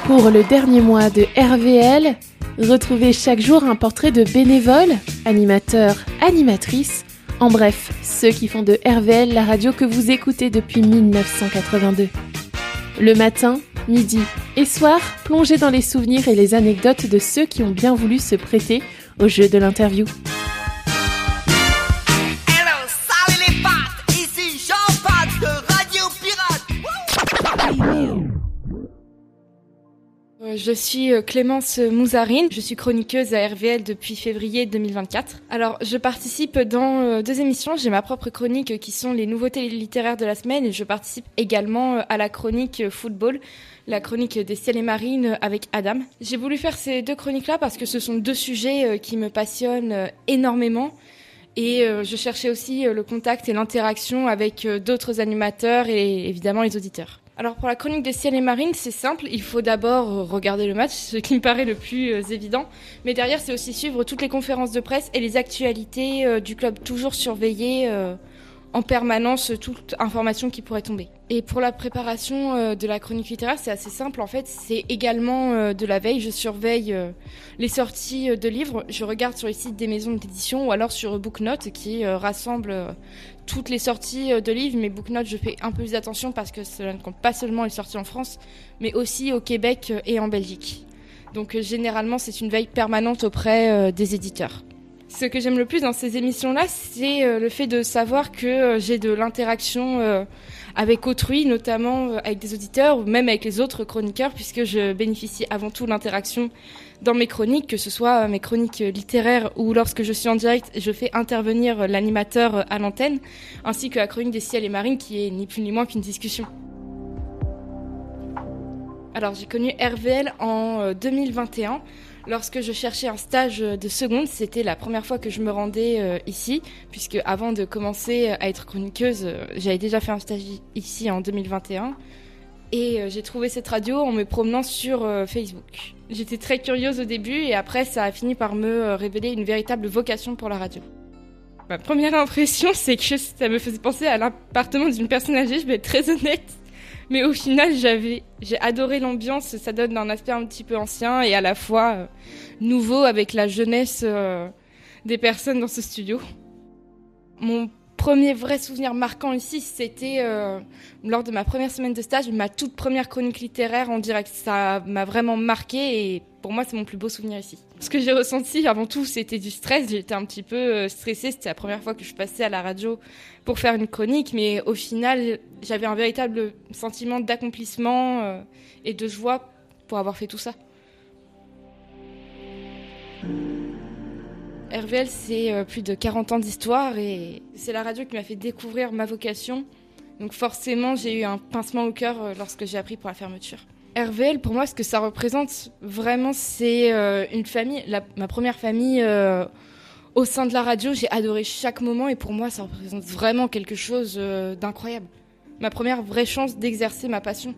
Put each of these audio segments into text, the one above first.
Pour le dernier mois de RVL, retrouvez chaque jour un portrait de bénévoles, animateurs, animatrices, en bref, ceux qui font de RVL la radio que vous écoutez depuis 1982. Le matin, midi et soir, plongez dans les souvenirs et les anecdotes de ceux qui ont bien voulu se prêter au jeu de l'interview. Je suis Clémence Mouzarine, je suis chroniqueuse à RVL depuis février 2024. Alors, je participe dans 2 émissions, j'ai ma propre chronique qui sont les nouveautés littéraires de la semaine et je participe également à la chronique football, la chronique des ciels et marines avec Adam. J'ai voulu faire ces 2 chroniques-là parce que ce sont 2 sujets qui me passionnent énormément et je cherchais aussi le contact et l'interaction avec d'autres animateurs et évidemment les auditeurs. Alors pour la chronique des ciels et marines, c'est simple, il faut d'abord regarder le match, ce qui me paraît le plus évident. Mais derrière, c'est aussi suivre toutes les conférences de presse et les actualités du club, toujours surveiller en permanence toute information qui pourrait tomber. Et pour la préparation de la chronique littéraire, c'est assez simple en fait, c'est également de la veille. Je surveille les sorties de livres, je regarde sur les sites des maisons d'édition ou alors sur Booknote qui rassemble toutes les sorties de livres, mais Booknote je fais un peu plus attention parce que cela ne compte pas seulement les sorties en France, mais aussi au Québec et en Belgique. Donc généralement c'est une veille permanente auprès des éditeurs. Ce que j'aime le plus dans ces émissions-là, c'est le fait de savoir que j'ai de l'interaction avec autrui, notamment avec des auditeurs ou même avec les autres chroniqueurs, puisque je bénéficie avant tout de l'interaction dans mes chroniques, que ce soit mes chroniques littéraires ou lorsque je suis en direct, je fais intervenir l'animateur à l'antenne, ainsi que la chronique des ciels et marines qui est ni plus ni moins qu'une discussion. Alors j'ai connu RVL en 2021. Lorsque je cherchais un stage de seconde, c'était la première fois que je me rendais ici, puisque avant de commencer à être chroniqueuse, j'avais déjà fait un stage ici en 2021. Et j'ai trouvé cette radio en me promenant sur Facebook. J'étais très curieuse au début et après ça a fini par me révéler une véritable vocation pour la radio. Ma première impression, c'est que ça me faisait penser à l'appartement d'une personne âgée, je vais être très honnête. Mais au final, j'ai adoré l'ambiance, ça donne un aspect un petit peu ancien et à la fois nouveau avec la jeunesse des personnes dans ce studio. Mon premier vrai souvenir marquant ici, c'était lors de ma première semaine de stage, ma toute première chronique littéraire en direct. Ça m'a vraiment marqué et pour moi, c'est mon plus beau souvenir ici. Ce que j'ai ressenti avant tout, c'était du stress. J'étais un petit peu stressée. C'était la première fois que je passais à la radio pour faire une chronique. Mais au final, j'avais un véritable sentiment d'accomplissement et de joie pour avoir fait tout ça. RVL, c'est plus de 40 ans d'histoire et c'est la radio qui m'a fait découvrir ma vocation. Donc forcément, j'ai eu un pincement au cœur lorsque j'ai appris pour la fermeture. RVL, pour moi, ce que ça représente vraiment, c'est une famille, ma première famille au sein de la radio. J'ai adoré chaque moment et pour moi, ça représente vraiment quelque chose d'incroyable. Ma première vraie chance d'exercer ma passion.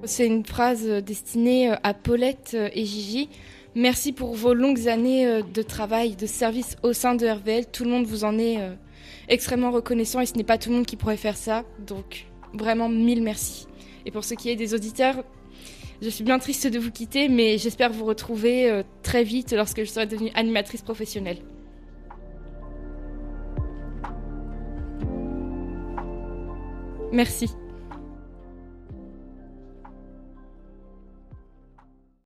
C'est une phrase destinée à Paulette et Gigi. Merci pour vos longues années de travail, de service au sein de RVL. Tout le monde vous en est extrêmement reconnaissant et ce n'est pas tout le monde qui pourrait faire ça. Donc, vraiment, 1000 merci. Et pour ce qui est des auditeurs, je suis bien triste de vous quitter, mais j'espère vous retrouver très vite lorsque je serai devenue animatrice professionnelle. Merci.